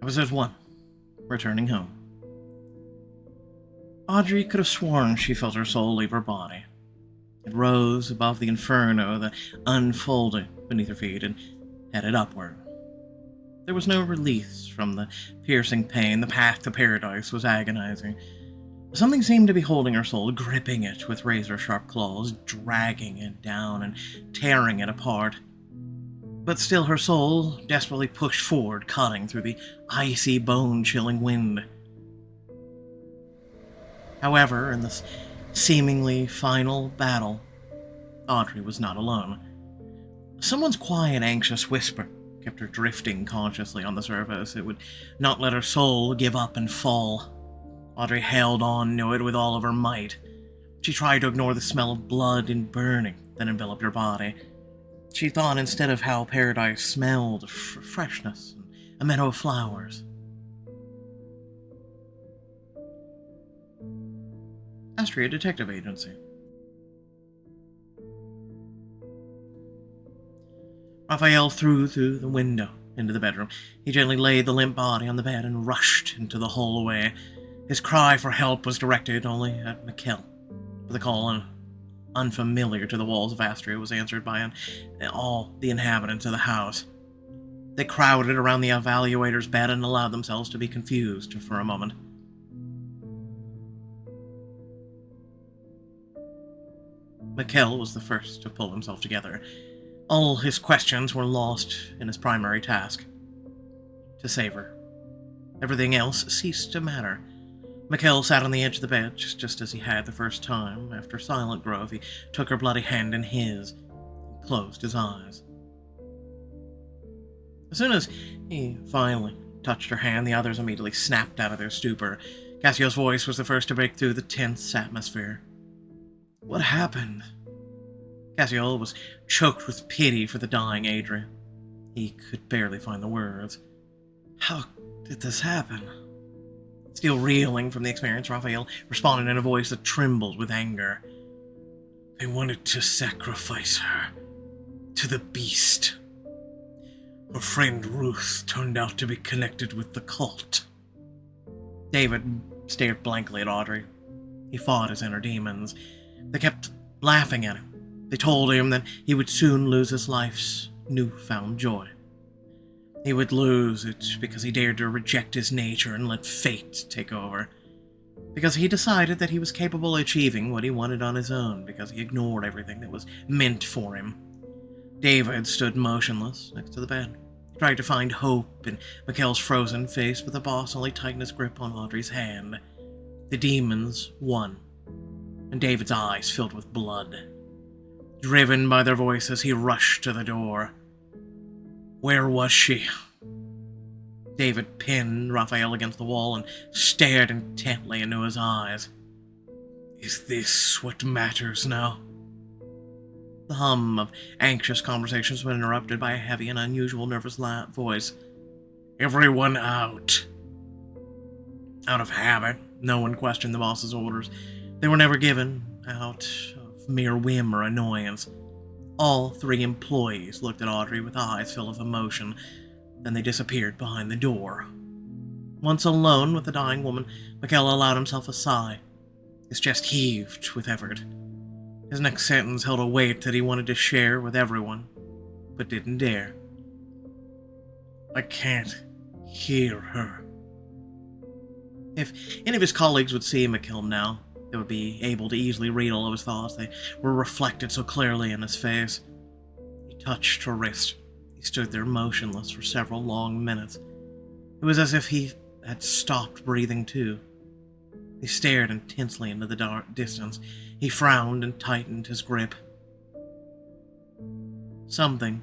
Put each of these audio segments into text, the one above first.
Episode 1. Returning Home. Audrey could have sworn she felt her soul leave her body. It rose above the inferno that unfolded beneath her feet and headed upward. There was no release from the piercing pain. The path to paradise was agonizing. Something seemed to be holding her soul, gripping it with razor-sharp claws, dragging it down and tearing it apart. But still her soul desperately pushed forward, cutting through the icy, bone-chilling wind. However, in this seemingly final battle, Audrey was not alone. Someone's quiet, anxious whisper kept her drifting consciously on the surface. It would not let her soul give up and fall. Audrey held on to it with all of her might. She tried to ignore the smell of blood and burning that enveloped her body. She thought instead of how paradise smelled of freshness and a meadow of flowers. Astrea Detective Agency. Raphael threw through the window into the bedroom. He gently laid the limp body on the bed and rushed into the hallway. His cry for help was directed only at Mikkel. The call, unfamiliar to the walls of Astrea, was answered by all the inhabitants of the house. They crowded around the evaluator's bed and allowed themselves to be confused for a moment. Mikkel was the first to pull himself together. All his questions were lost in his primary task: to save her. Everything else ceased to matter. Mikkel sat on the edge of the bed, just as he had the first time. After silent growth, he took her bloody hand in his and closed his eyes. As soon as he finally touched her hand, the others immediately snapped out of their stupor. Cassio's voice was the first to break through the tense atmosphere. What happened? Cassio was choked with pity for the dying Adrian. He could barely find the words. How did this happen? Still reeling from the experience, Raphael responded in a voice that trembled with anger. They wanted to sacrifice her to the beast. Her friend Ruth turned out to be connected with the cult. David stared blankly at Audrey. He fought his inner demons. They kept laughing at him. They told him that he would soon lose his life's newfound joy. He would lose it because he dared to reject his nature and let fate take over. Because he decided that he was capable of achieving what he wanted on his own, because he ignored everything that was meant for him. David stood motionless next to the bed. He tried to find hope in Mikkel's frozen face, but the boss only tightened his grip on Audrey's hand. The demons won, and David's eyes filled with blood. Driven by their voices, he rushed to the door. Where was she? David pinned Raphael against the wall and stared intently into his eyes. Is this what matters now? The hum of anxious conversations was interrupted by a heavy and unusual nervous voice. Everyone out. Out of habit, no one questioned the boss's orders. They were never given out of mere whim or annoyance. All three employees looked at Audrey with eyes full of emotion. Then they disappeared behind the door. Once alone with the dying woman, Mikkel allowed himself a sigh. His chest heaved with effort. His next sentence held a weight that he wanted to share with everyone, but didn't dare. I can't hear her. If any of his colleagues would see Mikkel now, they would be able to easily read all of his thoughts. They were reflected so clearly in his face. He touched her wrist. He stood there motionless for several long minutes. It was as if he had stopped breathing too. He stared intensely into the dark distance. He frowned and tightened his grip. Something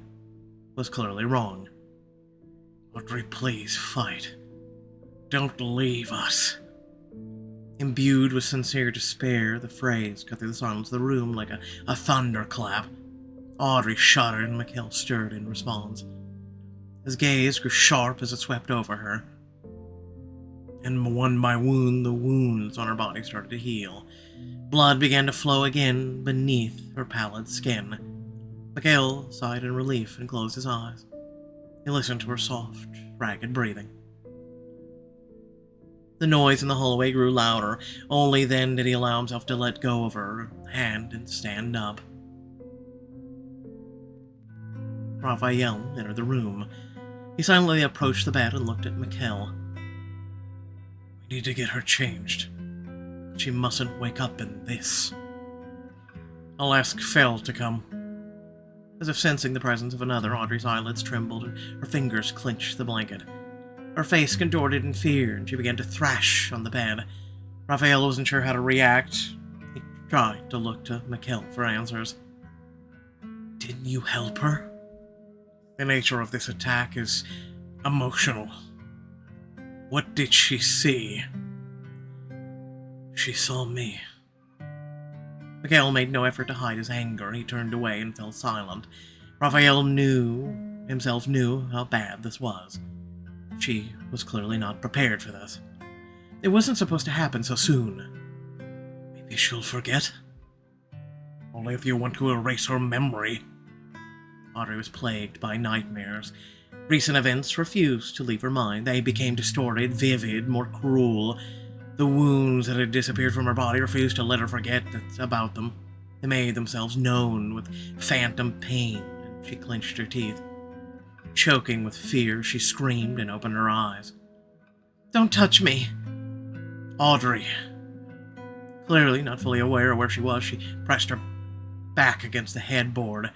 was clearly wrong. Audrey, please fight. Don't leave us. Imbued with sincere despair, the phrase cut through the silence of the room like a thunderclap. Audrey shuddered and Mikkel stirred in response. His gaze grew sharp as it swept over her. And one by one, the wounds on her body started to heal. Blood began to flow again beneath her pallid skin. Mikkel sighed in relief and closed his eyes. He listened to her soft, ragged breathing. The noise in the hallway grew louder. Only then did he allow himself to let go of her hand and stand up. Raphael entered the room. He silently approached the bed and looked at Mikkel. We need to get her changed. She mustn't wake up in this. I'll ask Fel to come. As if sensing the presence of another, Audrey's eyelids trembled and her fingers clenched the blanket. Her face contorted in fear, and she began to thrash on the bed. Raphael wasn't sure how to react. He tried to look to Mikkel for answers. Didn't you help her? The nature of this attack is emotional. What did she see? She saw me. Mikkel made no effort to hide his anger. He turned away and fell silent. Raphael himself knew how bad this was. She was clearly not prepared for this. It wasn't supposed to happen so soon. Maybe she'll forget? Only if you want to erase her memory. Audrey was plagued by nightmares. Recent events refused to leave her mind. They became distorted, vivid, more cruel. The wounds that had disappeared from her body refused to let her forget about them. They made themselves known with phantom pain, and she clenched her teeth. Choking with fear, she screamed and opened her eyes. Don't touch me! Audrey. Clearly not fully aware of where she was, she pressed her back against the headboard.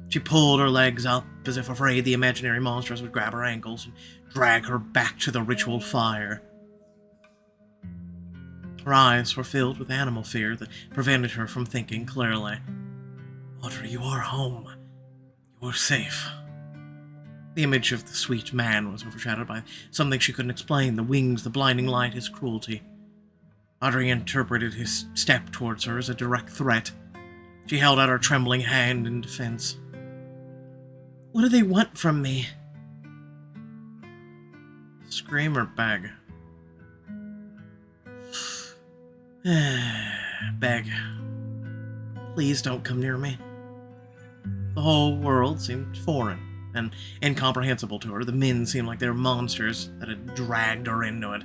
She pulled her legs up, as if afraid the imaginary monsters would grab her ankles and drag her back to the ritual fire. Her eyes were filled with animal fear that prevented her from thinking clearly. Audrey, you are home. You are safe. The image of the sweet man was overshadowed by something she couldn't explain, the wings, the blinding light, his cruelty. Audrey interpreted his step towards her as a direct threat. She held out her trembling hand in defense. What do they want from me? Scream or beg? Beg. Please don't come near me. The whole world seemed foreign and incomprehensible to her. The men seemed like they were monsters that had dragged her into it.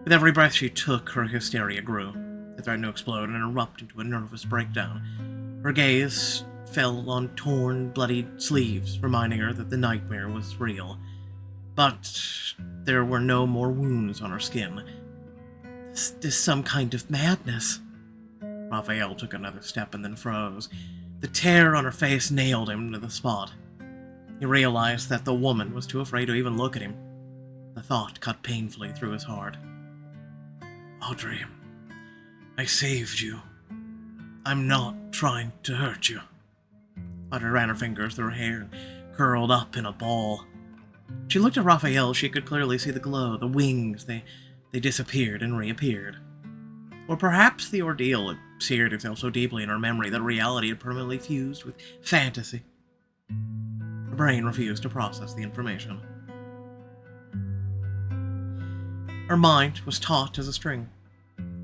With every breath she took, her hysteria grew. It threatened to explode and erupt into a nervous breakdown. Her gaze fell on torn, bloodied sleeves, reminding her that the nightmare was real. But there were no more wounds on her skin. This is some kind of madness. Raphael took another step and then froze. The tear on her face nailed him to the spot. He realized that the woman was too afraid to even look at him. The thought cut painfully through his heart. Audrey, I saved you. I'm not trying to hurt you. Audrey ran her fingers through her hair and curled up in a ball. She looked at Raphael. She could clearly see the glow, the wings. They disappeared and reappeared. Or perhaps the ordeal had seared itself so deeply in her memory that reality had permanently fused with fantasy. Her brain refused to process the information. Her mind was taut as a string.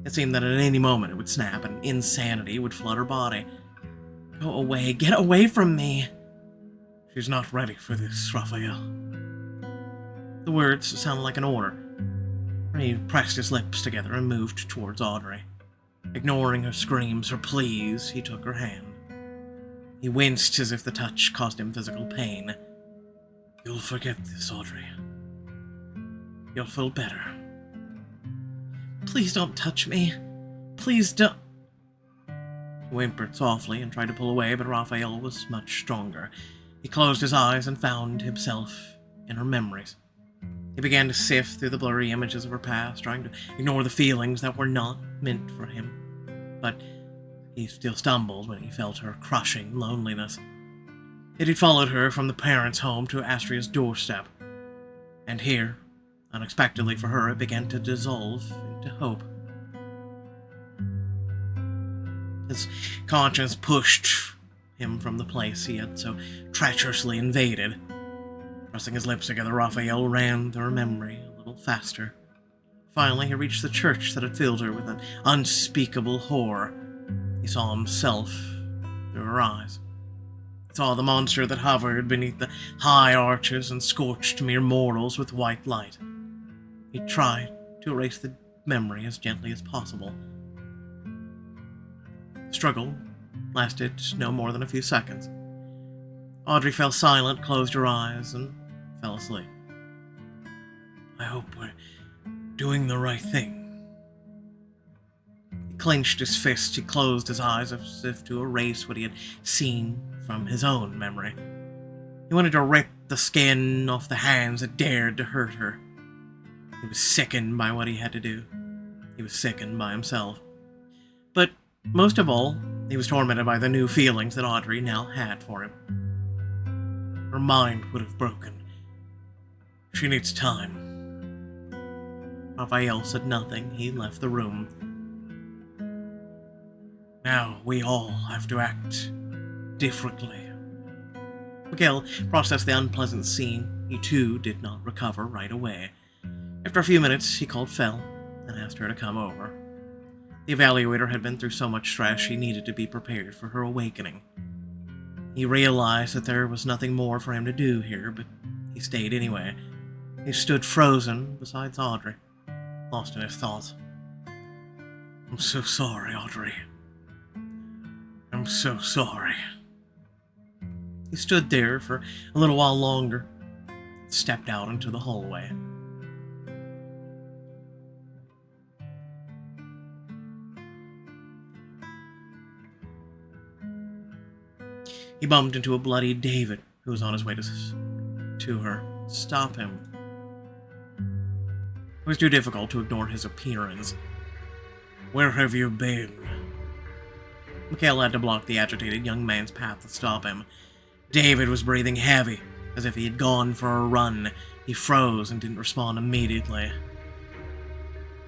It seemed that at any moment it would snap and insanity would flood her body. Go away, get away from me! She's not ready for this, Raphael. The words sounded like an order. He pressed his lips together and moved towards Audrey. Ignoring her screams, her pleas, he took her hand. He winced as if the touch caused him physical pain. You'll forget this, Audrey. You'll feel better. Please don't touch me. Please don't. He whimpered softly and tried to pull away, but Raphael was much stronger. He closed his eyes and found himself in her memories. He began to sift through the blurry images of her past, trying to ignore the feelings that were not meant for him. But he still stumbled when he felt her crushing loneliness. It had followed her from the parents' home to Astrea's doorstep. And here, unexpectedly for her, it began to dissolve into hope. His conscience pushed him from the place he had so treacherously invaded. Pressing his lips together, Raphael ran through her memory a little faster. Finally, he reached the church that had filled her with an unspeakable horror. He saw himself through her eyes. He saw the monster that hovered beneath the high arches and scorched mere mortals with white light. He tried to erase the memory as gently as possible. The struggle lasted no more than a few seconds. Audrey fell silent, closed her eyes, and fell asleep. I hope we're doing the right thing. He clenched his fist, he closed his eyes as if to erase what he had seen from his own memory. He wanted to rip the skin off the hands that dared to hurt her. He was sickened by what he had to do. He was sickened by himself. But most of all, he was tormented by the new feelings that Audrey now had for him. Her mind would have broken. She needs time. Raphael said nothing. He left the room. Now we all have to act differently. Mikhail processed the unpleasant scene. He too did not recover right away. After a few minutes, he called Fel and asked her to come over. The evaluator had been through so much stress she needed to be prepared for her awakening. He realized that there was nothing more for him to do here, but he stayed anyway. He stood frozen beside Audrey, lost in his thoughts. I'm so sorry, Audrey. I'm so sorry. He stood there for a little while longer, stepped out into the hallway. He bumped into a bloody David, who was on his way to her. Stop him. It was too difficult to ignore his appearance. Where have you been? Mikhail had to block the agitated young man's path to stop him. David was breathing heavy, as if he had gone for a run. He froze and didn't respond immediately.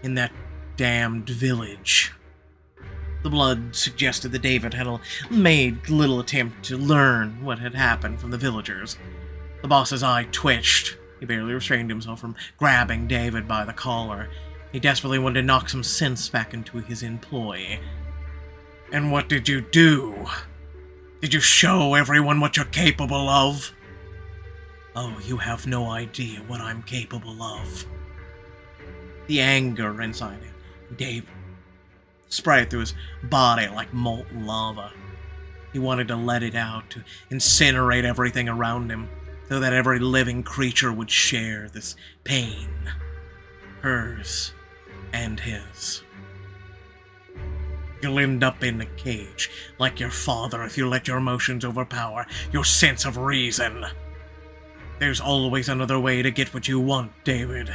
In that damned village. The blood suggested that David had made little attempt to learn what had happened from the villagers. The boss's eye twitched. He barely restrained himself from grabbing David by the collar. He desperately wanted to knock some sense back into his employee. And what did you do? Did you show everyone what you're capable of? Oh, you have no idea what I'm capable of. The anger inside David sprayed through his body like molten lava. He wanted to let it out, to incinerate everything around him, so that every living creature would share this pain. Hers and his. You'll end up in a cage, like your father, if you let your emotions overpower your sense of reason. There's always another way to get what you want, David.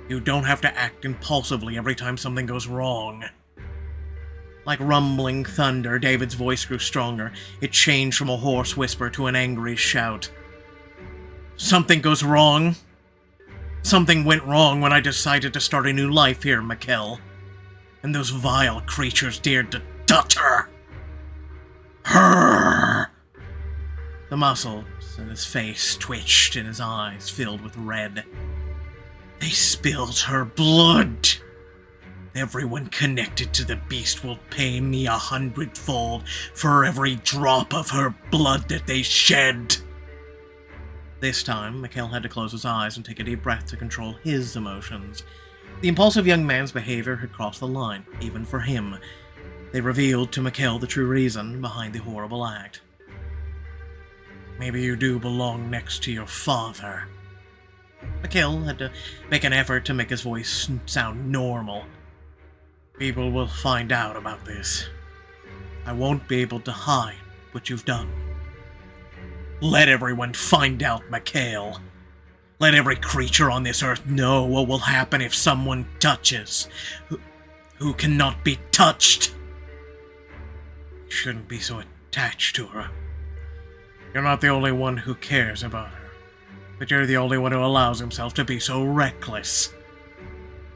You don't have to act impulsively every time something goes wrong. Like rumbling thunder, David's voice grew stronger. It changed from a hoarse whisper to an angry shout. Something goes wrong. Something went wrong when I decided to start a new life here, Mikhail. And those vile creatures dared to touch her. Her! The muscles in his face twitched and his eyes filled with red. They spilled her blood. Everyone connected to the beast will pay me 100-fold for every drop of her blood that they shed. This time, Mikhail had to close his eyes and take a deep breath to control his emotions. The impulsive young man's behavior had crossed the line, even for him. They revealed to Mikhail the true reason behind the horrible act. Maybe you do belong next to your father. Mikhail had to make an effort to make his voice sound normal. People will find out about this. I won't be able to hide what you've done. Let everyone find out, Mikhail. Let every creature on this earth know what will happen if someone touches who cannot be touched. You shouldn't be so attached to her. You're not the only one who cares about her, but you're the only one who allows himself to be so reckless.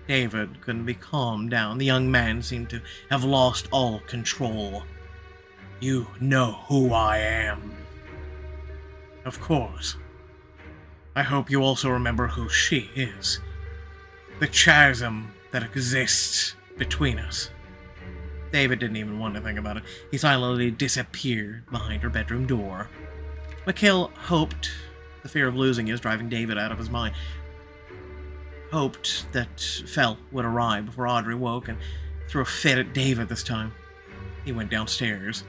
David couldn't be calmed down. The young man seemed to have lost all control. You know who I am. Of course. I hope you also remember who she is. The chasm that exists between us. David didn't even want to think about it. He silently disappeared behind her bedroom door. Mikhail hoped the fear of losing is driving David out of his mind. hoped that Fell would arrive before Audrey woke and threw a fit at David this time. He went downstairs.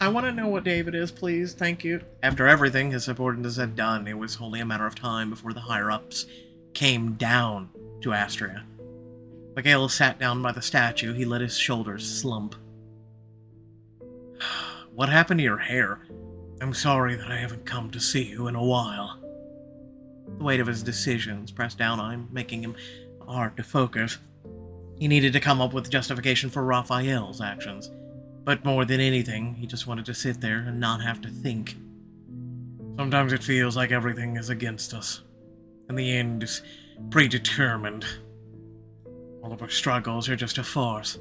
I want to know what David is, please. Thank you. After everything his subordinates had done, it was only a matter of time before the higher-ups came down to Astrea. Mikhail sat down by the statue. He let his shoulders slump. What happened to your hair? I'm sorry that I haven't come to see you in a while. The weight of his decisions pressed down on him, making him hard to focus. He needed to come up with justification for Raphael's actions. But more than anything, he just wanted to sit there and not have to think. Sometimes it feels like everything is against us, and the end is predetermined. All of our struggles are just a farce,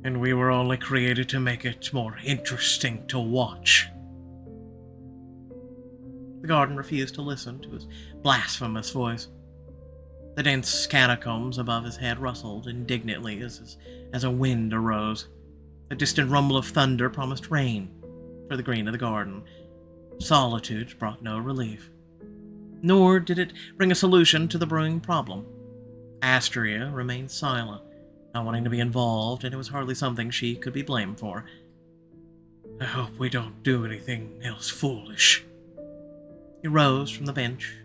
and we were only created to make it more interesting to watch. The garden refused to listen to his blasphemous voice. The dense catacombs above his head rustled indignantly as a wind arose. A distant rumble of thunder promised rain for the green of the garden. Solitude brought no relief. Nor did it bring a solution to the brewing problem. Astrea remained silent, not wanting to be involved, and it was hardly something she could be blamed for. I hope we don't do anything else foolish. He rose from the bench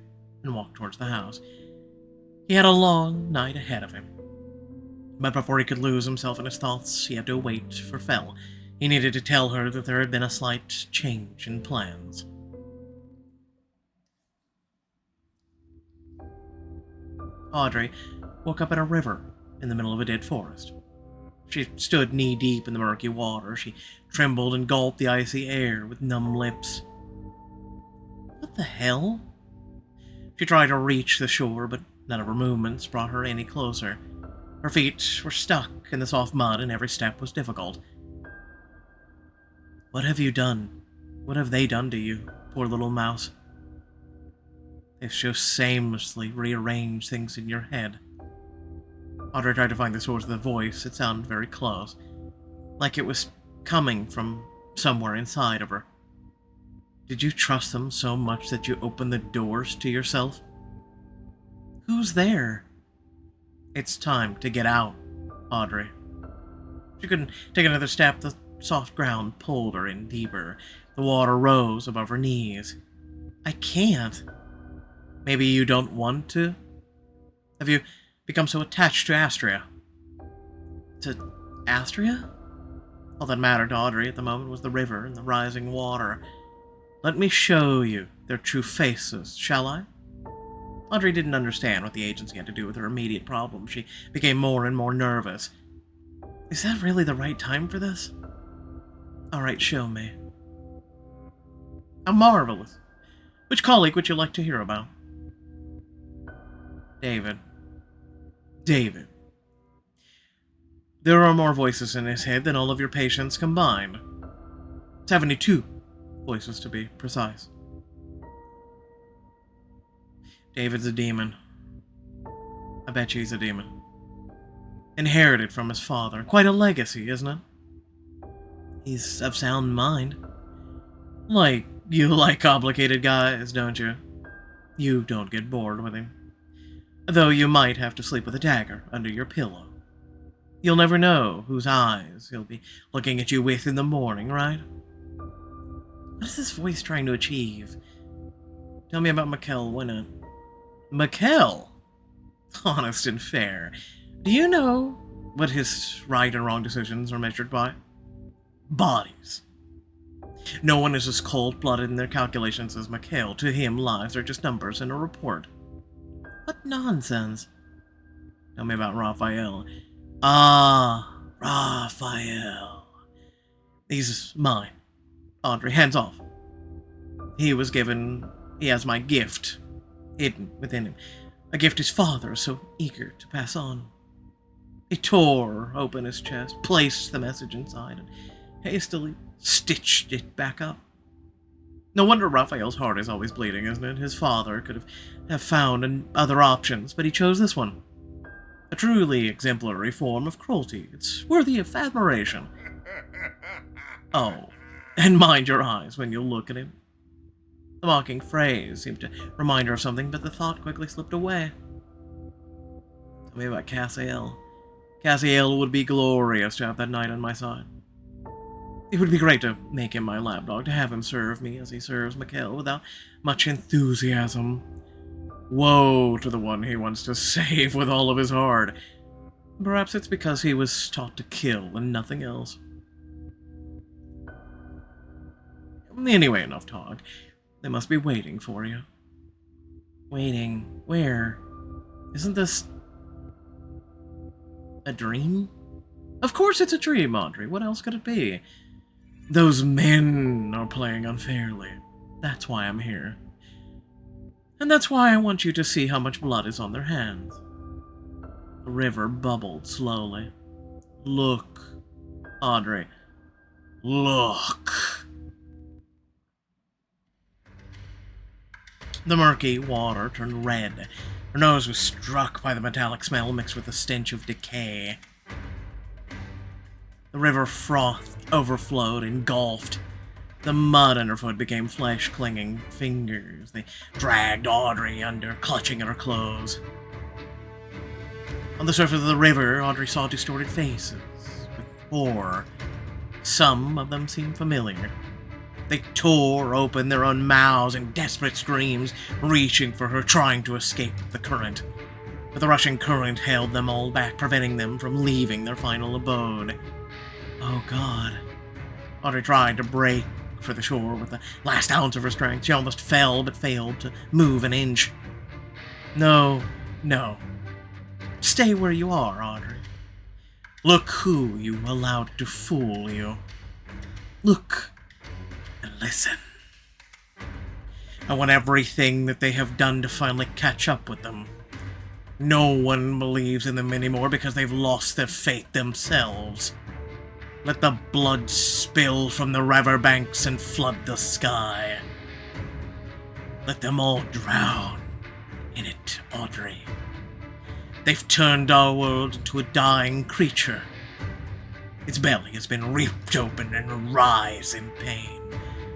and walked towards the house. He had a long night ahead of him. But before he could lose himself in his thoughts, he had to wait for Fell. He needed to tell her that there had been a slight change in plans. Audrey woke up at a river in the middle of a dead forest. She stood knee-deep in the murky water. She trembled and gulped the icy air with numb lips. What the hell? She tried to reach the shore, but none of her movements brought her any closer. Her feet were stuck in the soft mud, and every step was difficult. What have you done? What have they done to you, poor little mouse? They've so shamelessly rearranged things in your head. Audrey tried to find the source of the voice. It sounded very close, like it was coming from somewhere inside of her. Did you trust them so much that you opened the doors to yourself? Who's there? It's time to get out, Audrey. She couldn't take another step. The soft ground pulled her in deeper. The water rose above her knees. I can't. Maybe you don't want to? Have you become so attached to Astrea? To Astrea? All that mattered to Audrey at the moment was the river and the rising water. Let me show you their true faces, shall I? Audrey didn't understand what the agency had to do with her immediate problem. She became more and more nervous. Is that really the right time for this? Alright, show me. How marvelous. Which colleague would you like to hear about? David. David. There are more voices in his head than all of your patients combined. 72 voices to be precise. David's a demon. I bet you he's a demon. Inherited from his father. Quite a legacy, isn't it? He's of sound mind. Like, you like complicated guys, don't you? You don't get bored with him. Though you might have to sleep with a dagger under your pillow. You'll never know whose eyes he'll be looking at you with in the morning, right? What is this voice trying to achieve? Tell me about Mikhail, why not? Mikhail? Honest and fair. Do you know what his right and wrong decisions are measured by? Bodies. No one is as cold-blooded in their calculations as Mikhail. To him, lives are just numbers in a report. What nonsense. Tell me about Raphael. Ah, Raphael. He's mine. Audrey, hands off. He has my gift hidden within him. A gift his father is so eager to pass on. He tore open his chest, placed the message inside, and hastily stitched it back up. No wonder Raphael's heart is always bleeding, isn't it? His father could have found other options, but he chose this one. A truly exemplary form of cruelty. It's worthy of admiration. Oh, and mind your eyes when you look at him. The mocking phrase seemed to remind her of something, but the thought quickly slipped away. Tell me about Cassiel. Cassiel would be glorious to have that knight on my side. It would be great to make him my lapdog, to have him serve me as he serves Mikkel without much enthusiasm. Woe to the one he wants to save with all of his heart. Perhaps it's because he was taught to kill and nothing else. Anyway, enough talk. They must be waiting for you. Waiting? Where? Isn't this a dream? Of course it's a dream, Audrey. What else could it be? Those men are playing unfairly. That's why I'm here. And that's why I want you to see how much blood is on their hands. The river bubbled slowly. Look, Audrey. Look. The murky water turned red. Her nose was struck by the metallic smell mixed with the stench of decay. The river frothed, overflowed, engulfed. The mud underfoot became flesh-clinging fingers. They dragged Audrey under, clutching at her clothes. On the surface of the river, Audrey saw distorted faces with horror. Some of them seemed familiar. They tore open their own mouths in desperate screams, reaching for her, trying to escape the current. But the rushing current held them all back, preventing them from leaving their final abode. Oh God. Audrey tried to break for the shore with the last ounce of her strength. She almost fell, but failed to move an inch. No, no. Stay where you are, Audrey. Look who you allowed to fool you. Look and listen. I want everything that they have done to finally catch up with them. No one believes in them anymore because they've lost their faith themselves. Let the blood spill from the river banks and flood the sky. Let them all drown in it, Audrey. They've turned our world into a dying creature. Its belly has been ripped open and writhes in pain.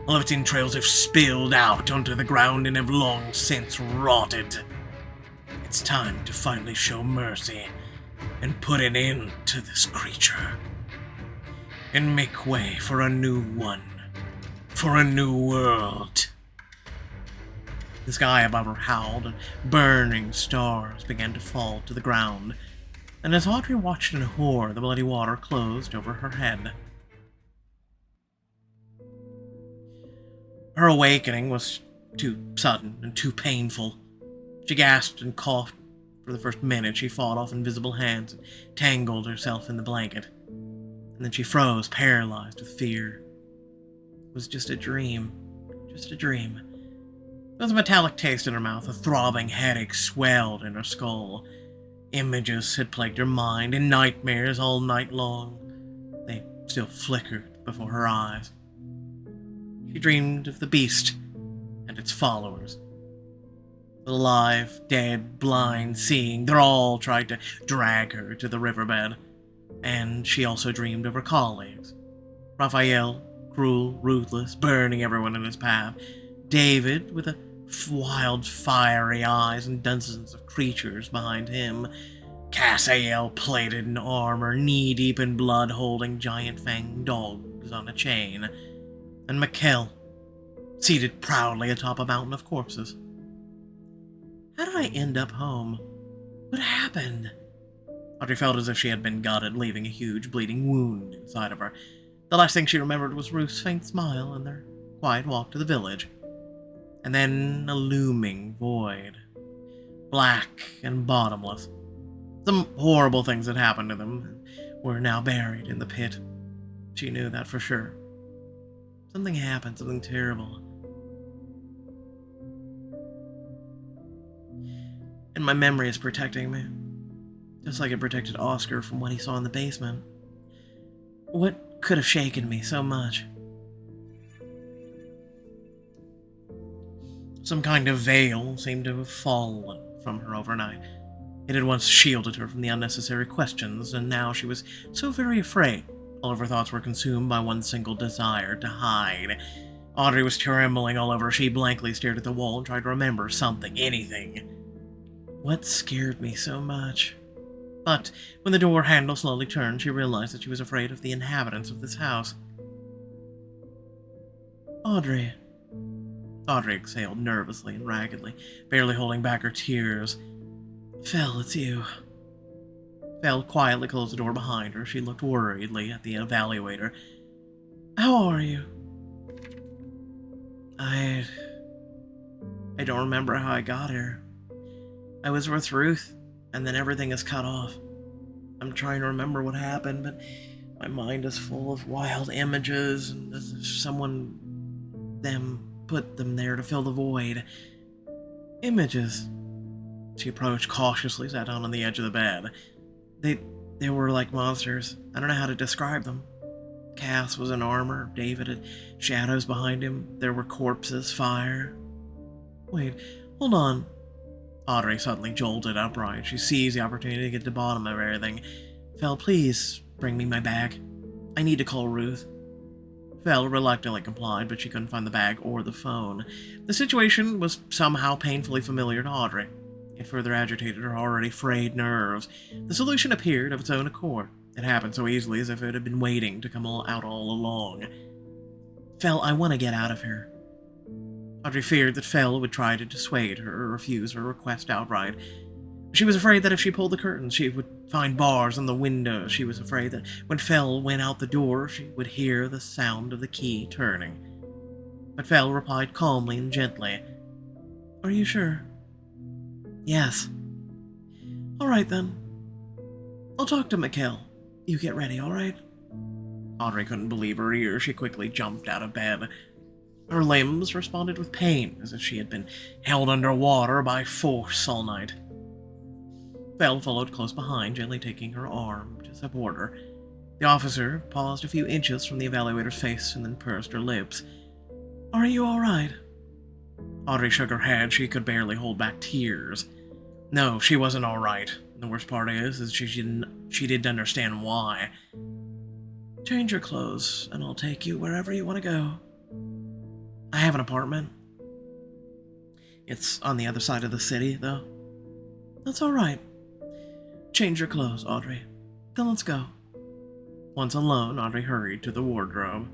All of its entrails have spilled out onto the ground and have long since rotted. It's time to finally show mercy and put an end to this creature. And make way for a new one. For a new world. The sky above her howled, and burning stars began to fall to the ground. And as Audrey watched in horror, the bloody water closed over her head. Her awakening was too sudden and too painful. She gasped and coughed. For the first minute, she fought off invisible hands and tangled herself in the blanket. And then she froze, paralyzed with fear. It was just a dream. Just a dream. There was a metallic taste in her mouth. A throbbing headache swelled in her skull. Images had plagued her mind in nightmares all night long. They still flickered before her eyes. She dreamed of the beast and its followers. Alive, dead, blind, seeing, they all tried to drag her to the riverbed. And she also dreamed of her colleagues. Raphael, cruel, ruthless, burning everyone in his path. David, with a wild, fiery eyes and dozens of creatures behind him. Cassiel, plated in armor, knee-deep in blood, holding giant-fanged dogs on a chain. And Mikkel, seated proudly atop a mountain of corpses. How did I end up home? What happened? Audrey felt as if she had been gutted, leaving a huge bleeding wound inside of her. The last thing she remembered was Ruth's faint smile and their quiet walk to the village. And then a looming void. Black and bottomless. Some horrible things had happened to them and were now buried in the pit. She knew that for sure. Something happened, something terrible. And my memory is protecting me. Just like it protected Oscar from what he saw in the basement. What could have shaken me so much? Some kind of veil seemed to have fallen from her overnight. It had once shielded her from the unnecessary questions, and now she was so very afraid. All of her thoughts were consumed by one single desire to hide. Audrey was trembling all over. She blankly stared at the wall and tried to remember something, anything. What scared me so much? But when the door handle slowly turned, she realized that she was afraid of the inhabitants of this house. Audrey. Audrey exhaled nervously and raggedly, barely holding back her tears. Phil, it's you. Phil quietly closed the door behind her. She looked worriedly at the evaluator. How are you? I don't remember how I got here. I was with Ruth, and then everything is cut off. I'm trying to remember what happened, but my mind is full of wild images, and as if them put them there to fill the void. Images. She approached cautiously, sat down on the edge of the bed. They were like monsters. I don't know how to describe them. Cass was in armor. David had shadows behind him. There were corpses, fire. Wait, hold on. Audrey suddenly jolted upright. She seized the opportunity to get to the bottom of everything. Phil, please bring me my bag. I need to call Ruth. Phil reluctantly complied, but she couldn't find the bag or the phone. The situation was somehow painfully familiar to Audrey. It further agitated her already frayed nerves. The solution appeared of its own accord. It happened so easily as if it had been waiting to come out all along. Phil, I want to get out of here. Audrey feared that Phil would try to dissuade her or refuse her request outright. She was afraid that if she pulled the curtains, she would find bars on the window. She was afraid that when Phil went out the door, she would hear the sound of the key turning. But Phil replied calmly and gently, Are you sure? Yes. All right, then. I'll talk to Mikhail. You get ready, all right? Audrey couldn't believe her ears. She quickly jumped out of bed. Her limbs responded with pain, as if she had been held under water by force all night. Phil followed close behind, gently taking her arm to support her. The officer paused a few inches from the evaluator's face and then pursed her lips. Are you all right? Audrey shook her head. She could barely hold back tears. No, she wasn't all right. The worst part is she didn't understand why. Change your clothes, and I'll take you wherever you want to go. I have an apartment. It's on the other side of the city, though. That's all right. Change your clothes, Audrey. Then let's go. Once alone, Audrey hurried to the wardrobe.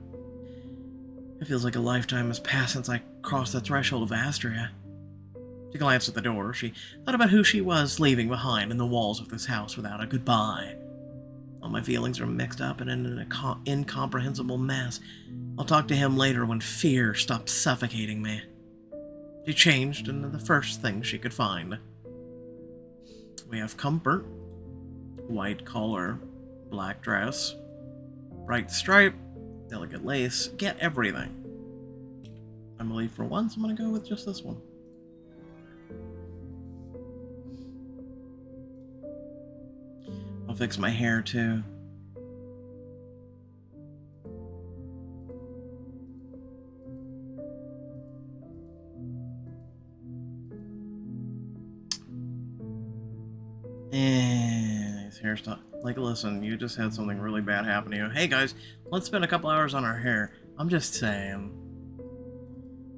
It feels like a lifetime has passed since I crossed the threshold of Astrea. She glanced at the door. She thought about who she was leaving behind in the walls of this house without a goodbye. All my feelings are mixed up and in an incomprehensible mess. I'll talk to him later when fear stops suffocating me. She changed into the first thing she could find. We have comfort, white collar, black dress, bright stripe, delicate lace, get everything. I believe for once I'm going to go with just this one. I'll fix my hair too. These hairstyles. Like, listen, you just had something really bad happen to you. Hey guys, let's spend a couple hours on our hair. I'm just saying.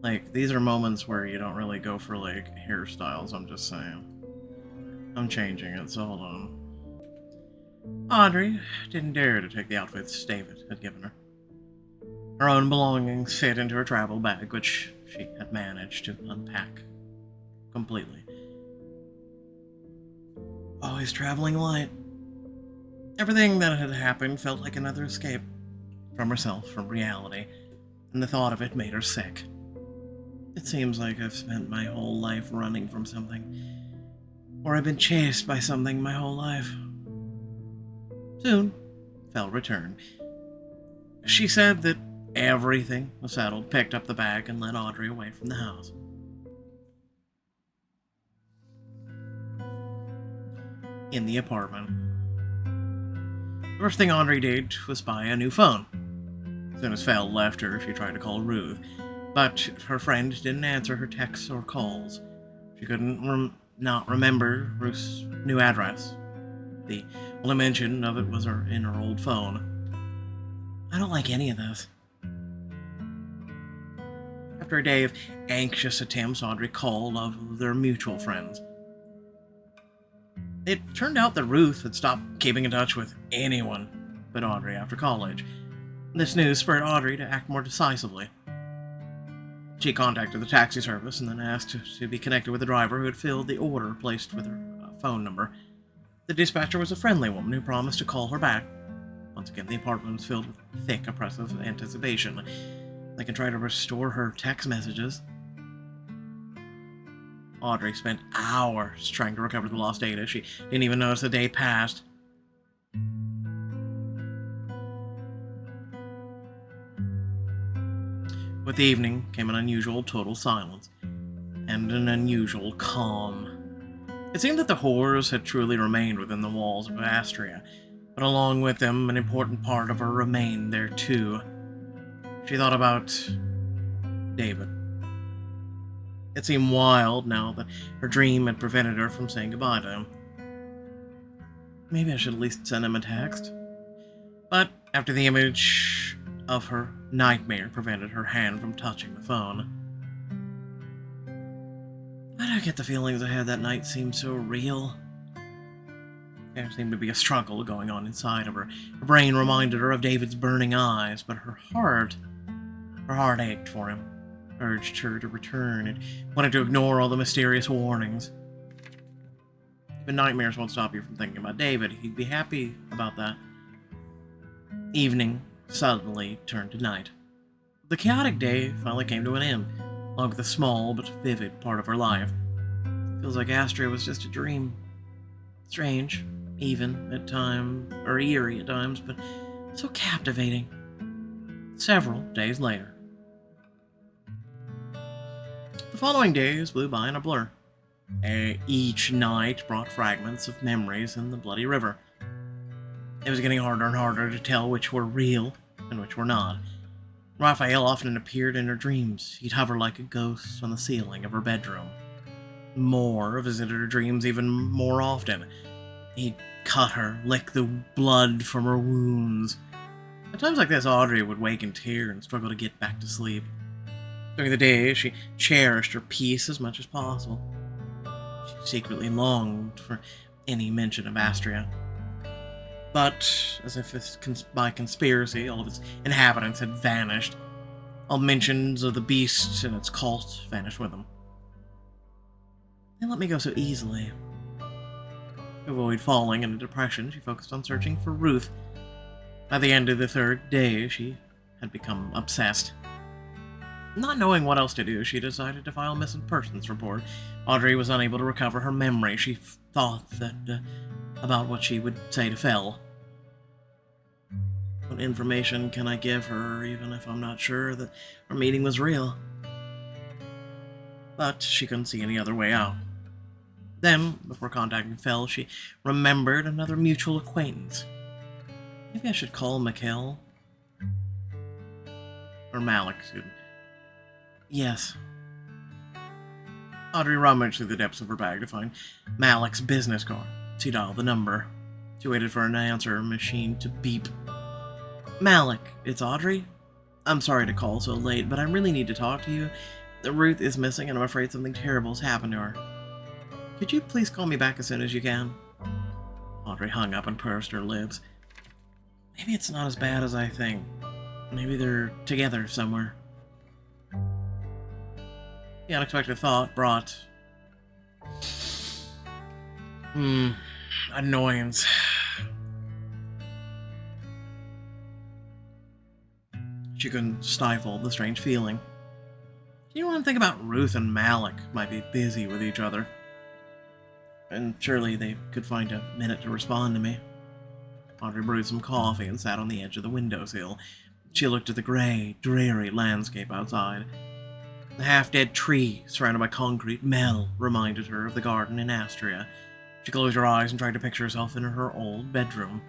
Like, these are moments where you don't really go for, like, hairstyles. I'm just saying. I'm changing it, so hold on. Audrey didn't dare to take the outfits David had given her. Her own belongings fit into her travel bag, which she had managed to unpack completely. Always traveling light. Everything that had happened felt like another escape from herself, from reality, and the thought of it made her sick. It seems like I've spent my whole life running from something, or I've been chased by something my whole life. Soon, Phil returned. She said that everything was settled, picked up the bag, and led Audrey away from the house. In the apartment. The first thing Audrey did was buy a new phone. As soon as Phil left her, she tried to call Ruth, but her friend didn't answer her texts or calls. She couldn't not remember Ruth's new address. The only mention of it was in her old phone. I don't like any of this. after a day of anxious attempts Audrey called of their mutual friends. It turned out that Ruth had stopped keeping in touch with anyone but Audrey after college. This news spurred Audrey to act more decisively. She contacted the taxi service and then asked to be connected with the driver who had filled the order placed with her phone number. The dispatcher was a friendly woman who promised to call her back. Once again, the apartment was filled with thick, oppressive anticipation. They can try to restore her text messages. Audrey spent hours trying to recover the lost data. She didn't even notice the day passed. With the evening came an unusual total silence, and an unusual calm. It seemed that the horrors had truly remained within the walls of Astrea, but along with them, an important part of her remained there too. She thought about David. It seemed wild now that her dream had prevented her from saying goodbye to him. Maybe I should at least send him a text. But after the image of her nightmare prevented her hand from touching the phone. Why do I get the feelings I had that night seemed so real? There seemed to be a struggle going on inside of her. Her brain reminded her of David's burning eyes, but her heart ached for him, urged her to return. It wanted to ignore all the mysterious warnings. Even nightmares won't stop you from thinking about David. He'd be happy about that. Evening suddenly turned to night. The chaotic day finally came to an end, along with a small but vivid part of her life. It feels like Astrea was just a dream. Strange, even at times, or eerie at times, but so captivating. Several days later. The following days flew by in a blur. Each night brought fragments of memories in the bloody river. It was getting harder and harder to tell which were real and which were not. Raphael often appeared in her dreams. He'd hover like a ghost on the ceiling of her bedroom. Moore visited her dreams even more often. He'd cut her, lick the blood from her wounds. At times like this, Audrey would wake in tears and struggle to get back to sleep. During the day, she cherished her peace as much as possible. She secretly longed for any mention of Astrea. But, as if by conspiracy, all of its inhabitants had vanished. All mentions of the beast and its cult vanished with them. They let me go so easily. To avoid falling into depression, she focused on searching for Ruth. By the end of the third day, she had become obsessed. Not knowing what else to do, she decided to file a missing persons report. Audrey was unable to recover her memory. She thought that about what she would say to Phil. What information can I give her, even if I'm not sure that our meeting was real? But she couldn't see any other way out. Then, before contacting Phil, she remembered another mutual acquaintance. Maybe I should call Mikhail? Or Malik, excuse me. Yes. Audrey rummaged through the depths of her bag to find Malik's business card. She dialed the number. She waited for an answer machine to beep. Malik, it's Audrey? I'm sorry to call so late, but I really need to talk to you. Ruth is missing, and I'm afraid something terrible has happened to her. Could you please call me back as soon as you can? Audrey hung up and pursed her lips. Maybe it's not as bad as I think. Maybe they're together somewhere. The unexpected thought brought annoyance. She couldn't stifle the strange feeling. She didn't want to think about Ruth and Malik might be busy with each other. And surely they could find a minute to respond to me. Audrey brewed some coffee and sat on the edge of the windowsill. She looked at the gray, dreary landscape outside. The half-dead tree surrounded by concrete Mel reminded her of the garden in Astrea. She closed her eyes and tried to picture herself in her old bedroom.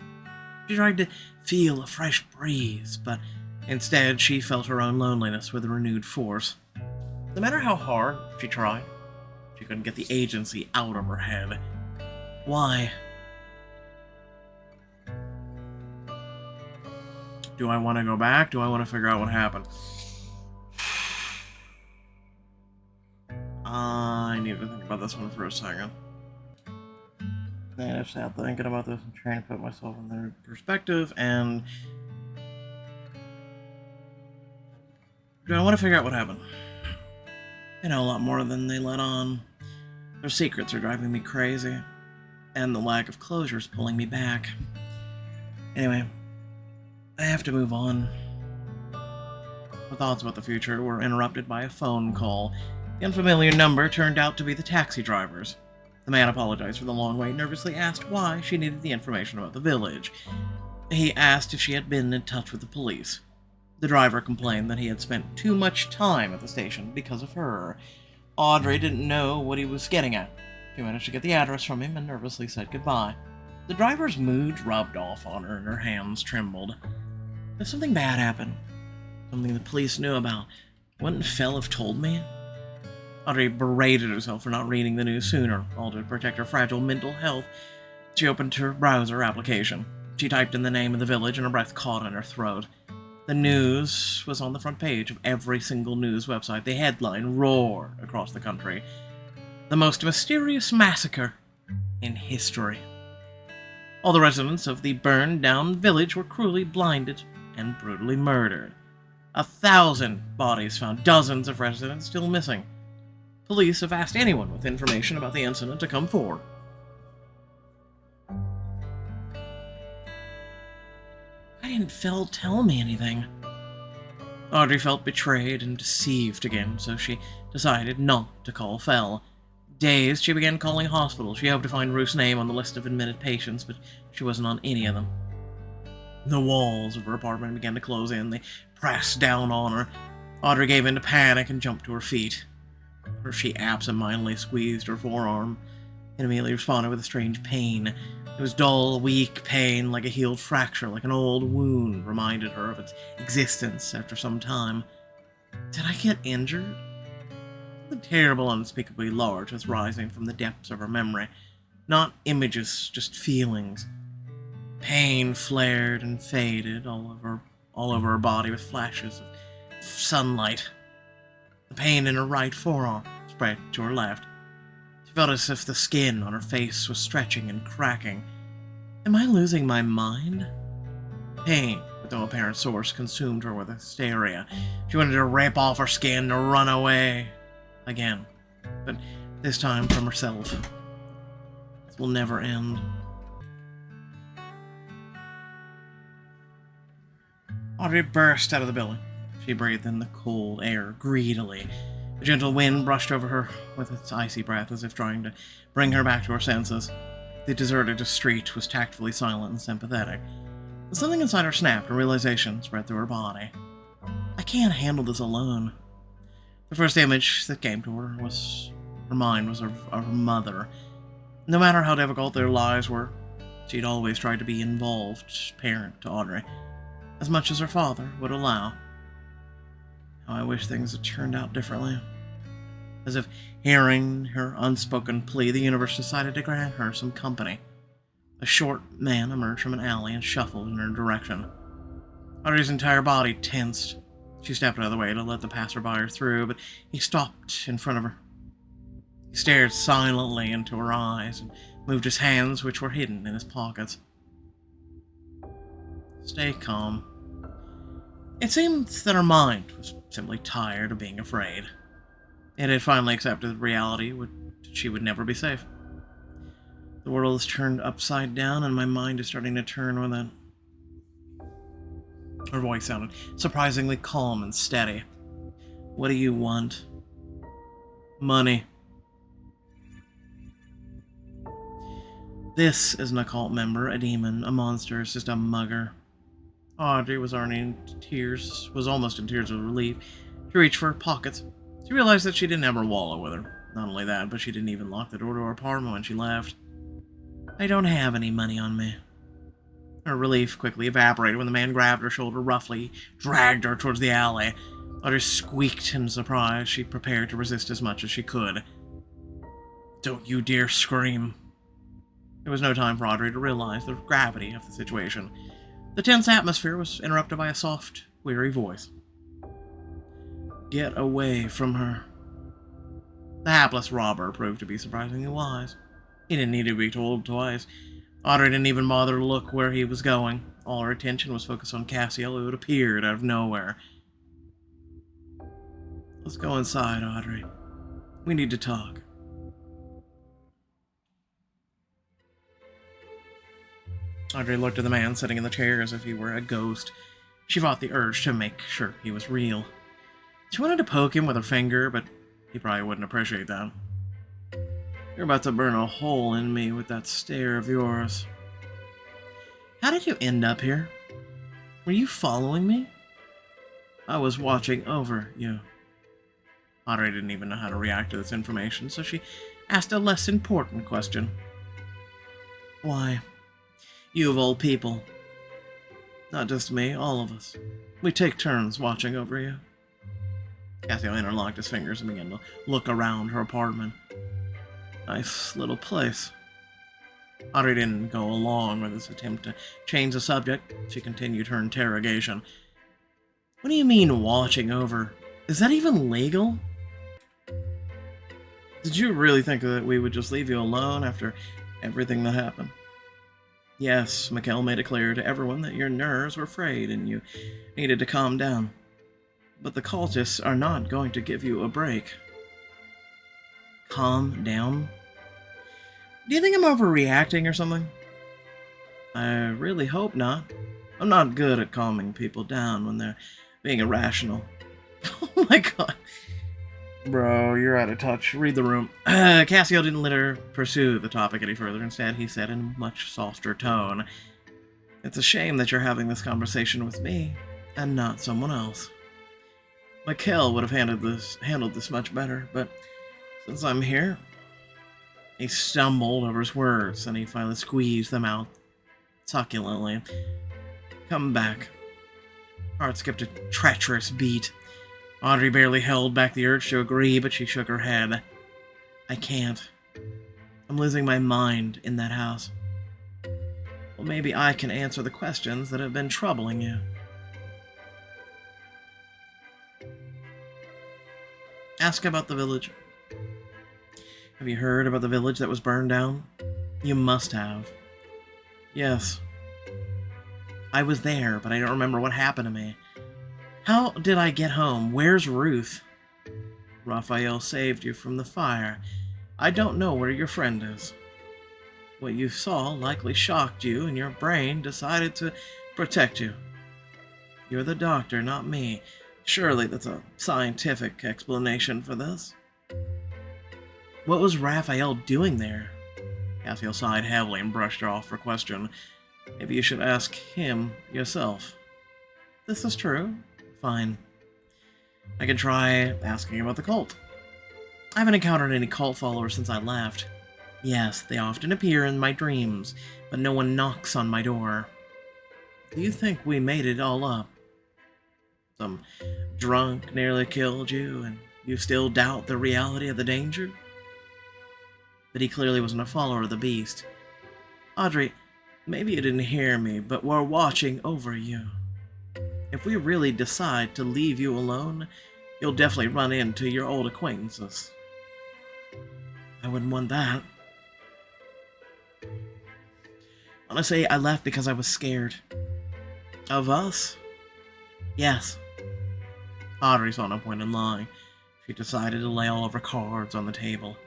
She tried to feel a fresh breeze, but instead she felt her own loneliness with renewed force. No matter how hard she tried, she couldn't get the agency out of her head. Why? Do I want to go back? Do I want to figure out what happened? I need to think about this one for a second. And I sat thinking about this and trying to put myself in their perspective, and I want to figure out what happened. They know a lot more than they let on. Their secrets are driving me crazy, and the lack of closure is pulling me back. Anyway, I have to move on. My thoughts about the future were interrupted by a phone call. The unfamiliar number turned out to be the taxi driver's. The man apologized for the long wait, nervously asked why she needed the information about the village. He asked if she had been in touch with the police. The driver complained that he had spent too much time at the station because of her. Audrey didn't know what he was getting at. She managed to get the address from him and nervously said goodbye. The driver's mood rubbed off on her and her hands trembled. If something bad happened, something the police knew about, wouldn't Fell have told me? Audrey berated herself for not reading the news sooner, all to protect her fragile mental health. She opened her browser application. She typed in the name of the village and her breath caught in her throat. The news was on the front page of every single news website. The headline roared across the country. The most mysterious massacre in history. All the residents of the burned-down village were cruelly blinded and brutally murdered. 1,000 bodies found, dozens of residents still missing. Police have asked anyone with information about the incident to come forward. Why didn't Phil tell me anything? Audrey felt betrayed and deceived again, so she decided not to call Phil. Dazed, she began calling hospitals. She hoped to find Ruth's name on the list of admitted patients, but she wasn't on any of them. The walls of her apartment began to close in. They pressed down on her. Audrey gave in to panic and jumped to her feet. She absentmindedly squeezed her forearm and immediately responded with a strange pain. It was dull, weak pain, like a healed fracture, like an old wound, reminded her of its existence after some time. Did I get injured? The terrible, unspeakably large was rising from the depths of her memory. Not images, just feelings. Pain flared and faded all over her body with flashes of sunlight. The pain in her right forearm spread to her left. She felt as if the skin on her face was stretching and cracking. Am I losing my mind? Pain, with no apparent source, consumed her with hysteria. She wanted to rip off her skin and run away. Again. But this time from herself. This will never end. Audrey burst out of the building. She breathed in the cold air greedily. A gentle wind brushed over her with its icy breath as if trying to bring her back to her senses. The deserted street was tactfully silent and sympathetic. But something inside her snapped, and realization spread through her body. I can't handle this alone. The first image that came to her mind was of her mother. No matter how difficult their lives were, she'd always tried to be involved parent to Audrey, as much as her father would allow. How I wish things had turned out differently. As if hearing her unspoken plea, the universe decided to grant her some company. A short man emerged from an alley and shuffled in her direction. Audrey's entire body tensed. She stepped out of the way to let the passerby through, but he stopped in front of her. He stared silently into her eyes and moved his hands, which were hidden in his pockets. Stay calm. It seemed that her mind was simply tired of being afraid. It had finally accepted reality that she would never be safe. The world is turned upside down, and my mind is starting to turn with it. Her voice sounded surprisingly calm and steady. What do you want? Money. This is an occult member, a demon, a monster, it's just a mugger. Audrey was almost in tears of relief. She reached for her pockets. She realized that she didn't have her wallet with her. Not only that, but she didn't even lock the door to her apartment when she left. I don't have any money on me. Her relief quickly evaporated when the man grabbed her shoulder roughly, dragged her towards the alley. Audrey squeaked in surprise. She prepared to resist as much as she could. Don't you dare scream. There was no time for Audrey to realize the gravity of the situation. The tense atmosphere was interrupted by a soft, weary voice. Get away from her. The hapless robber proved to be surprisingly wise. He didn't need to be told twice. Audrey didn't even bother to look where he was going. All her attention was focused on Cassiel, who had appeared out of nowhere. Let's go inside, Audrey. We need to talk. Audrey looked at the man sitting in the chair as if he were a ghost. She fought the urge to make sure he was real. She wanted to poke him with her finger, but he probably wouldn't appreciate that. You're about to burn a hole in me with that stare of yours. How did you end up here? Were you following me? I was watching over you. Audrey didn't even know how to react to this information, so she asked a less important question. Why? You of all people. Not just me, all of us. We take turns watching over you. Cassio interlocked his fingers and began to look around her apartment. Nice little place. Audrey didn't go along with his attempt to change the subject. She continued her interrogation. What do you mean, watching over? Is that even legal? Did you really think that we would just leave you alone after everything that happened? Yes, Mikkel made it clear to everyone that your nerves were frayed and you needed to calm down. But the cultists are not going to give you a break. Calm down? Do you think I'm overreacting or something? I really hope not. I'm not good at calming people down when they're being irrational. Oh my god. Bro, you're out of touch. Read the room. Cassio didn't let her pursue the topic any further. Instead, he said in a much softer tone, It's a shame that you're having this conversation with me, and not someone else. Mikkel would have handled this much better, but since I'm here... He stumbled over his words, and he finally squeezed them out succulently. Come back. Heart skipped a treacherous beat. Audrey barely held back the urge to agree, but she shook her head. I can't. I'm losing my mind in that house. Well, maybe I can answer the questions that have been troubling you. Ask about the village. Have you heard about the village that was burned down? You must have. Yes. I was there, but I don't remember what happened to me. How did I get home? Where's Ruth? Raphael saved you from the fire. I don't know where your friend is. What you saw likely shocked you, and your brain decided to protect you. You're the doctor, not me. Surely that's a scientific explanation for this. What was Raphael doing there? Cassio sighed heavily and brushed her off her question. Maybe you should ask him yourself. This is true. Fine. I can try asking about the cult. I haven't encountered any cult followers since I left. Yes, they often appear in my dreams, but no one knocks on my door. Do you think we made it all up? Some drunk nearly killed you, and you still doubt the reality of the danger? But he clearly wasn't a follower of the beast. Audrey, maybe you didn't hear me, but we're watching over you. If we really decide to leave you alone, you'll definitely run into your old acquaintances. I wouldn't want that. Honestly, I left because I was scared. Of us? Yes. Audrey saw no point in lying. She decided to lay all of her cards on the table.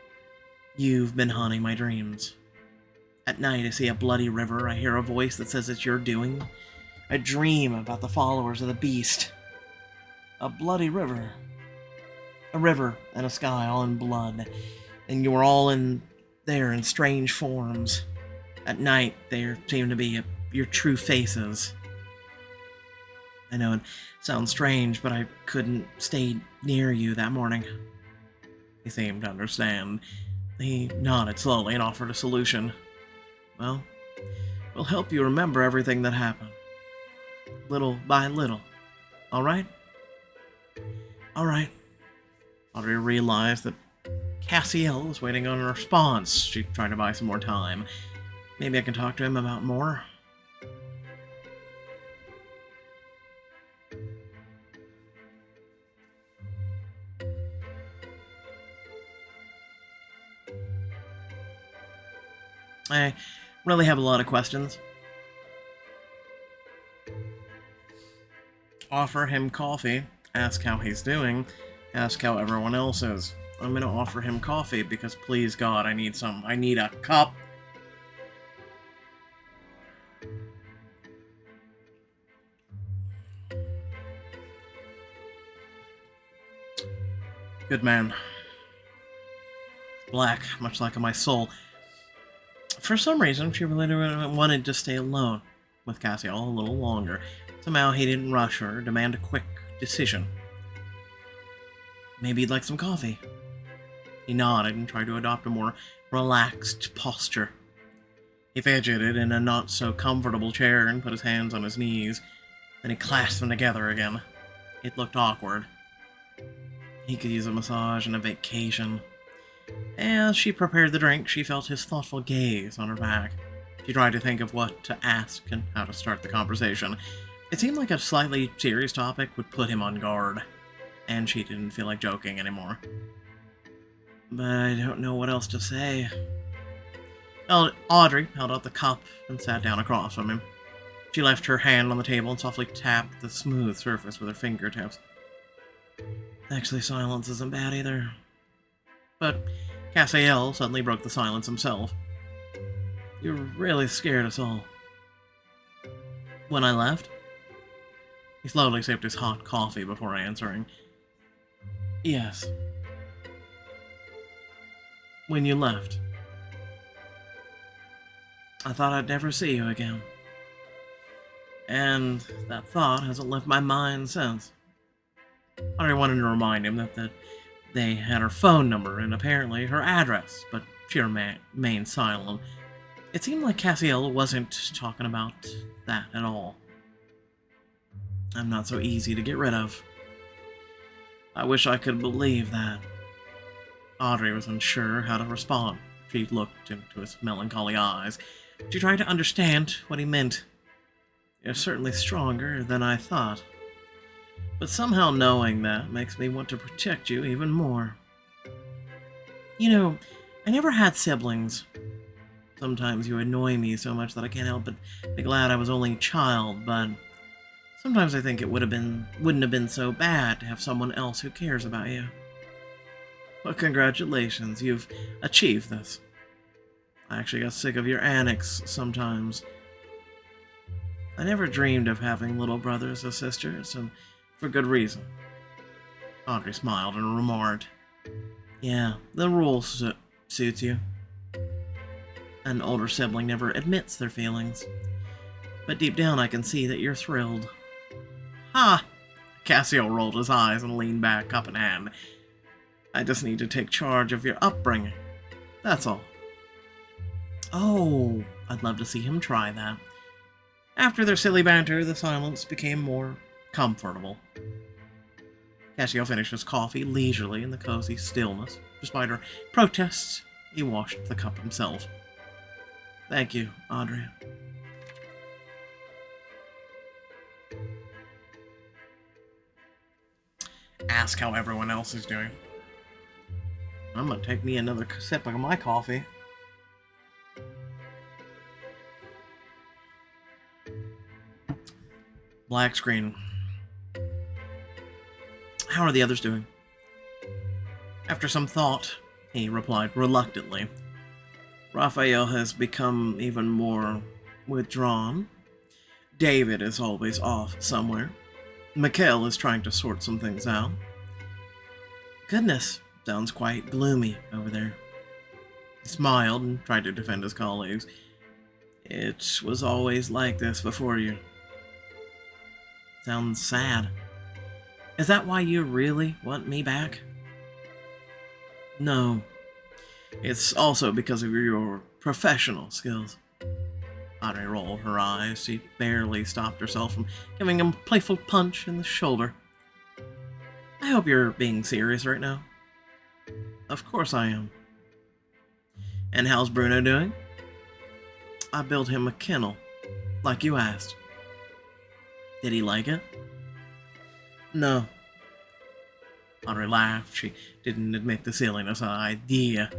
You've been haunting my dreams. At night, I see a bloody river. I hear a voice that says it's your doing. I dream about the followers of the beast. A bloody river. A river and a sky all in blood. And you were all in there in strange forms. At night, there seem to be your true faces. I know it sounds strange, but I couldn't stay near you that morning. He seemed to understand. He nodded slowly and offered a solution. Well, we'll help you remember everything that happened. Little by little. Alright? Alright. Audrey realized that Cassiel was waiting on a response. She tried to buy some more time. Maybe I can talk to him about more. I really have a lot of questions. Offer him coffee, ask how he's doing, ask how everyone else is. I'm gonna offer him coffee because, please God, I need some. I need a cup. Good man. Black, much like my soul. For some reason, she really wanted to stay alone with Cassiel a little longer. Somehow he didn't rush her or demand a quick decision. Maybe he'd like some coffee. He nodded and tried to adopt a more relaxed posture. He fidgeted in a not-so-comfortable chair and put his hands on his knees. Then he clasped them together again. It looked awkward. He could use a massage and a vacation. As she prepared the drink, she felt his thoughtful gaze on her back. She tried to think of what to ask and how to start the conversation. It seemed like a slightly serious topic would put him on guard, and she didn't feel like joking anymore. But I don't know what else to say. Audrey held out the cup and sat down across from him. She left her hand on the table and softly tapped the smooth surface with her fingertips. Actually, silence isn't bad either. But Cassiel suddenly broke the silence himself. You really scared us all. When I left? He slowly sipped his hot coffee before answering. Yes. When you left. I thought I'd never see you again. And that thought hasn't left my mind since. I wanted to remind him that they had her phone number and apparently her address, but she remained silent. It seemed like Cassiel wasn't talking about that at all. I'm not so easy to get rid of. I wish I could believe that. Audrey was unsure how to respond. She looked into his melancholy eyes. She tried to understand what he meant. You're certainly stronger than I thought. But somehow knowing that makes me want to protect you even more. You know, I never had siblings. Sometimes you annoy me so much that I can't help but be glad I was only a child, but sometimes I think it wouldn't have been so bad to have someone else who cares about you. Well, congratulations, you've achieved this. I actually got sick of your annex sometimes. I never dreamed of having little brothers or sisters, and for good reason. Audrey smiled and remarked, Yeah, the rule suits you. An older sibling never admits their feelings. But deep down I can see that you're thrilled. Ha! Cassio rolled his eyes and leaned back, cup in hand. I just need to take charge of your upbringing. That's all. Oh, I'd love to see him try that. After their silly banter, the silence became more comfortable. Cassio finished his coffee leisurely in the cozy stillness. Despite her protests, he washed the cup himself. Thank you, Audrey. Ask how everyone else is doing. I'm gonna take me another sip of my coffee. Black screen. How are the others doing? After some thought, he replied reluctantly. Raphael has become even more withdrawn. David is always off somewhere. Mikhail is trying to sort some things out. Goodness, sounds quite gloomy over there. He smiled and tried to defend his colleagues. It was always like this before you. Sounds sad. Is that why you really want me back? No. It's also because of your professional skills. Audrey rolled her eyes. She barely stopped herself from giving him a playful punch in the shoulder. I hope you're being serious right now. Of course I am. And how's Bruno doing? I built him a kennel, like you asked. Did he like it? No. Audrey laughed. She didn't admit the silliness of the idea.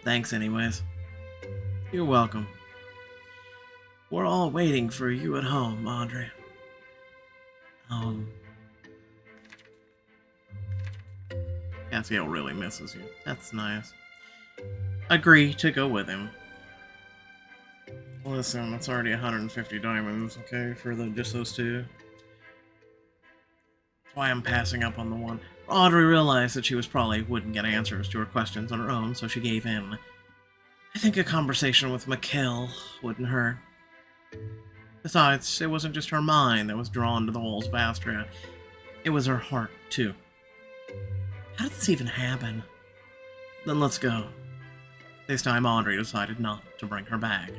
Thanks anyways. You're welcome. We're all waiting for you at home, Audrey. Um, Cassiel really misses you. That's nice. Agree to go with him. Listen, it's already 150 diamonds, okay, for just those two. That's why I'm passing up on the one. Audrey realized that she probably wouldn't get answers to her questions on her own, so she gave in. I think a conversation with Mikkel wouldn't hurt. Besides, it wasn't just her mind that was drawn to the walls of Astrea. It was her heart, too. How did this even happen? Then let's go. This time Audrey decided not to bring her bag.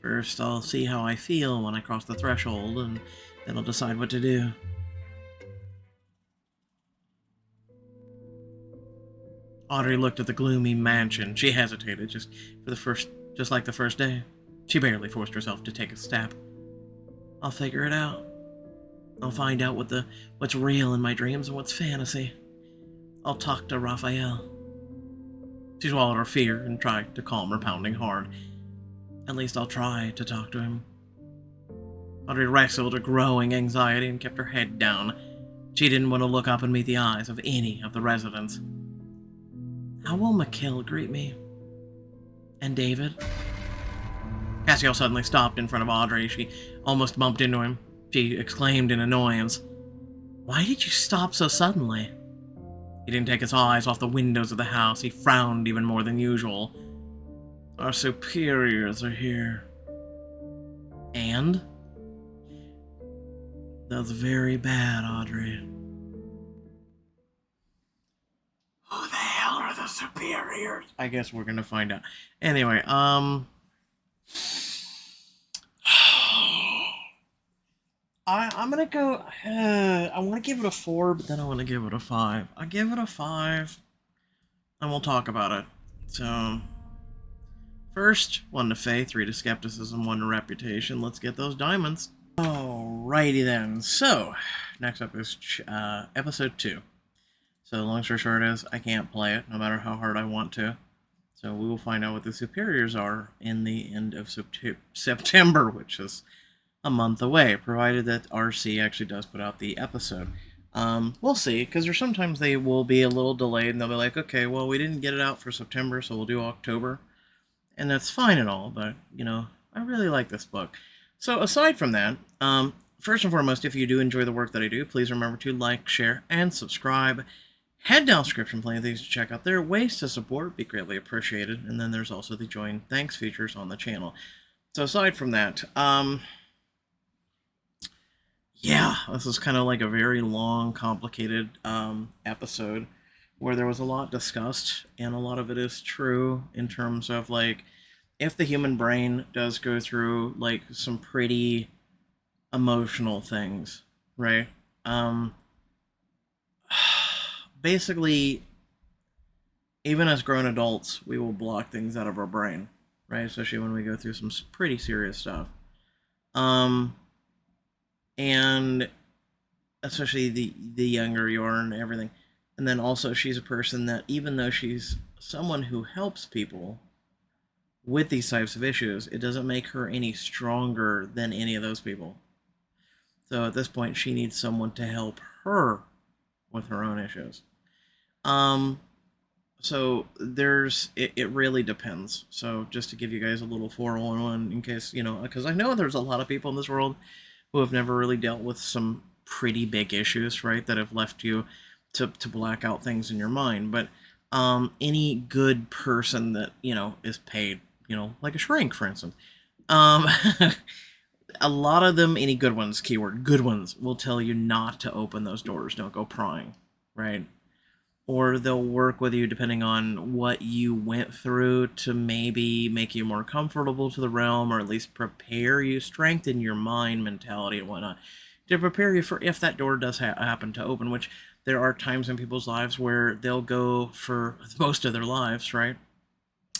First, I'll see how I feel when I cross the threshold, and then I'll decide what to do. Audrey looked at the gloomy mansion. She hesitated, just like the first day. She barely forced herself to take a step. I'll figure it out. I'll find out what's real in my dreams and what's fantasy. I'll talk to Raphael. She swallowed her fear and tried to calm her pounding heart. At least I'll try to talk to him. Audrey wrestled a growing anxiety and kept her head down. She didn't want to look up and meet the eyes of any of the residents. How will Mikkel greet me? And David? Cassiel suddenly stopped in front of Audrey. She almost bumped into him. She exclaimed in annoyance, "Why did you stop so suddenly?" He didn't take his eyes off the windows of the house. He frowned even more than usual. Our superiors are here. And? That's very bad, Audrey. Who the hell are the superiors? I guess we're gonna find out. Anyway, I'm gonna go. I want to give it a 4, but then I want to give it a 5. I give it a 5, and we'll talk about it. So, first, 1 to faith, 3 to skepticism, 1 to reputation. Let's get those diamonds. Alrighty then. So, next up is episode 2. So, long story short is, I can't play it, no matter how hard I want to. So, we will find out what the superiors are in the end of September, which is a month away, provided that RC actually does put out the episode. We'll see, because sometimes they will be a little delayed, and they'll be like, okay, well, we didn't get it out for September, so we'll do October. And that's fine and all, but, I really like this book. So, aside from that, first and foremost, if you do enjoy the work that I do, please remember to like, share, and subscribe. Head down description, plenty of things to check out there. Ways to support, be greatly appreciated. And then there's also the join thanks features on the channel. So, aside from that, yeah, this is kind of like a very long, complicated episode where there was a lot discussed, and a lot of it is true in terms of, like, if the human brain does go through, like, some pretty emotional things, right? Basically, even as grown adults, we will block things out of our brain, right? Especially when we go through some pretty serious stuff. And especially the younger you are and everything. And then also she's a person that, even though she's someone who helps people with these types of issues, it doesn't make her any stronger than any of those people. So at this point, she needs someone to help her with her own issues. So it really depends. So just to give you guys a little 411 in case, because I know there's a lot of people in this world who have never really dealt with some pretty big issues, right, that have left you to black out things in your mind. But any good person that, is paid, like a shrink, for instance, a lot of them, any good ones, keyword, good ones, will tell you not to open those doors. Don't go prying, right? Or they'll work with you depending on what you went through to maybe make you more comfortable to the realm, or at least prepare you, strengthen your mind, mentality, and whatnot, to prepare you for if that door does happen to open, which there are times in people's lives where they'll go for most of their lives, right?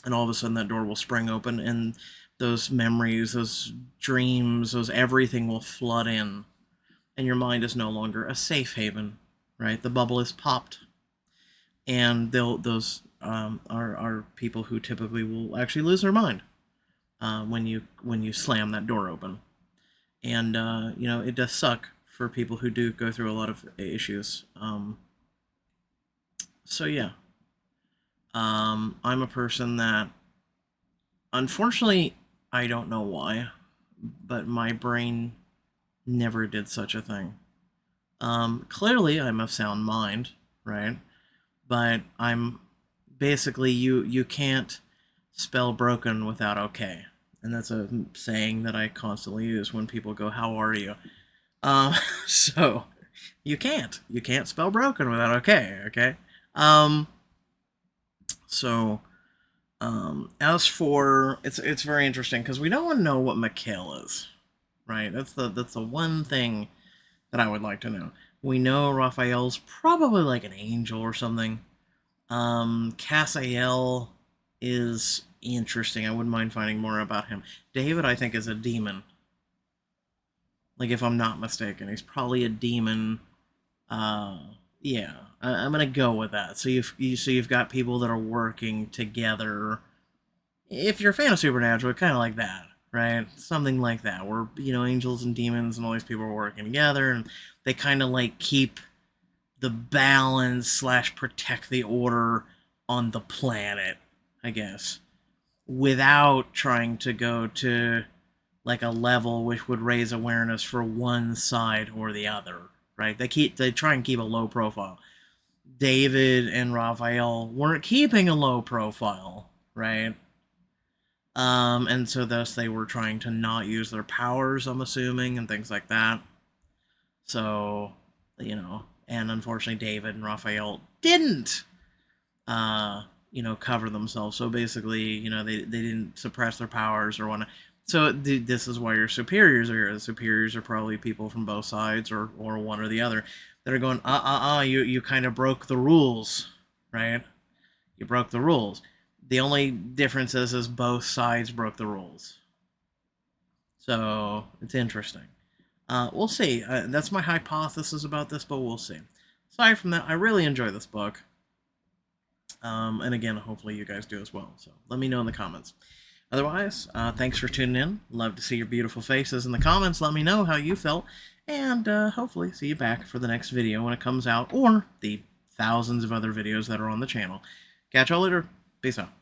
And all of a sudden that door will spring open, and those memories, those dreams, everything will flood in, and your mind is no longer a safe haven, right? The bubble is popped. And those are people who typically will actually lose their mind, when you slam that door open. And it does suck for people who do go through a lot of issues. So yeah, I'm a person that, unfortunately, I don't know why, but my brain never did such a thing. Clearly, I'm of sound mind, right? But I'm basically, you can't spell broken without okay, and that's a saying that I constantly use when people go, "How are you?" Um, so you can't spell broken without okay, okay. Um, so as for it's very interesting because we don't know what Mikhail is, right? That's the one thing that I would like to know. We know Raphael's probably like an angel or something. Cassiel is interesting. I wouldn't mind finding more about him. David, I think, is a demon. Like, if I'm not mistaken, he's probably a demon. Uh, yeah, I'm gonna go with that. So you've got people that are working together. If you're a fan of Supernatural, kind of like that, right? Something like that, where angels and demons and all these people are working together, and they kind of like keep the balance slash protect the order on the planet, I guess, without trying to go to like a level which would raise awareness for one side or the other, right? They try and keep a low profile. David and Raphael weren't keeping a low profile, right? And so thus they were trying to not use their powers, I'm assuming, and things like that. So, and unfortunately David and Raphael didn't cover themselves. So basically, they didn't suppress their powers or whatnot. So this is why your superiors are here. The superiors are probably people from both sides or one or the other that are going, you kind of broke the rules, right? You broke the rules. The only difference is both sides broke the rules. So it's interesting. We'll see. That's my hypothesis about this, but we'll see. Aside from that, I really enjoy this book. And again, hopefully you guys do as well. So let me know in the comments. Otherwise, thanks for tuning in. Love to see your beautiful faces in the comments. Let me know how you felt. And hopefully see you back for the next video when it comes out, or the thousands of other videos that are on the channel. Catch y'all later. Peace out.